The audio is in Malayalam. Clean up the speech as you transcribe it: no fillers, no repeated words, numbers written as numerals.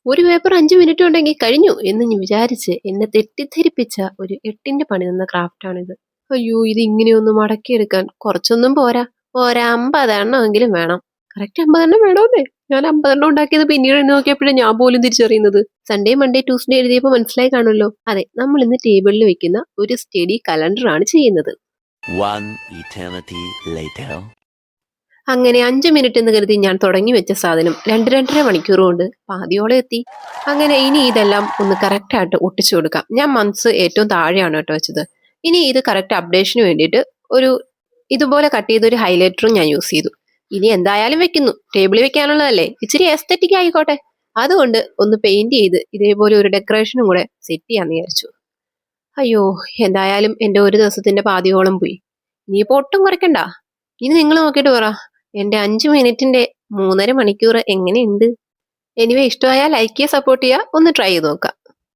ഒരു പേപ്പർ 5 മിനിറ്റ് ഉണ്ടെങ്കിൽ കഴിഞ്ഞു എന്ന് ഞാൻ വിചാരിച്ച് എന്നെ തെറ്റിദ്ധരിപ്പിച്ച ഒരു 8ന്റെ പണി തന്ന ക്രാഫ്റ്റാണിത്. അയ്യോ, ഇത് ഇങ്ങനെയൊന്ന് മടക്കിയെടുക്കാൻ കുറച്ചൊന്നും പോരാ, 50 എണ്ണമെങ്കിലും വേണം. കറക്റ്റ് 50 എണ്ണം വേണമെന്നേ. ഞാൻ 50 എണ്ണം ഉണ്ടാക്കിയത് പിന്നീട് എണ്ണി നോക്കിയപ്പോഴേ ഞാൻ പോലും തിരിച്ചറിയുന്നത്. സൺഡേ, മൺഡേ, ട്യൂസ്ഡേ എഴുതിയപ്പോൾ മനസ്സിലായി കാണുമല്ലോ. അതെ, നമ്മൾ ഇന്ന് ടേബിളിൽ വെക്കുന്ന ഒരു സ്റ്റഡി കലണ്ടർ ആണ് ചെയ്യുന്നത്. One eternity later. അങ്ങനെ 5 മിനിറ്റ് എന്ന് കരുതി ഞാൻ തുടങ്ങി വെച്ച സാധനം 2-2.5 മണിക്കൂർ കൊണ്ട് പാതിയോളം എത്തി. അങ്ങനെ ഇനി ഇതെല്ലാം ഒന്ന് കറക്റ്റായിട്ട് ഒട്ടിച്ചു കൊടുക്കാം. ഞാൻ മന്ത്സ് ഏറ്റവും താഴെയാണ് കേട്ടോ വെച്ചത്. ഇനി ഇത് കറക്റ്റ് അപ്ഡേഷന് വേണ്ടിയിട്ട് ഒരു ഇതുപോലെ കട്ട് ചെയ്തൊരു ഹൈലൈറ്ററും ഞാൻ യൂസ് ചെയ്തു. ഇനി എന്തായാലും വെക്കുന്നു, ടേബിളിൽ വെക്കാനുള്ളതല്ലേ, ഇച്ചിരി എസ്തെറ്റിക് ആയിക്കോട്ടെ. അതുകൊണ്ട് ഒന്ന് പെയിന്റ് ചെയ്ത് ഇതേപോലെ ഒരു ഡെക്കറേഷനും കൂടെ സെറ്റ് ചെയ്യാന്ന് വിചാരിച്ചു. അയ്യോ, എന്തായാലും എൻ്റെ ഒരു ദിവസത്തിന്റെ പാതിയോളം പോയി. ഇനിയിപ്പോ ഒട്ടും കുറയ്ക്കണ്ട. ഇനി നിങ്ങൾ നോക്കിയിട്ട് പറ, എൻ്റെ 5 മിനിറ്റിന്റെ 3.5 മണിക്കൂർ എങ്ങനെയുണ്ട്? എനിവേ, ഇഷ്ടമായാൽ ലൈക്ക് ചെയ്യുക, സപ്പോർട്ട് ചെയ്യുക, ഒന്ന് ട്രൈ ചെയ്ത് നോക്കുക.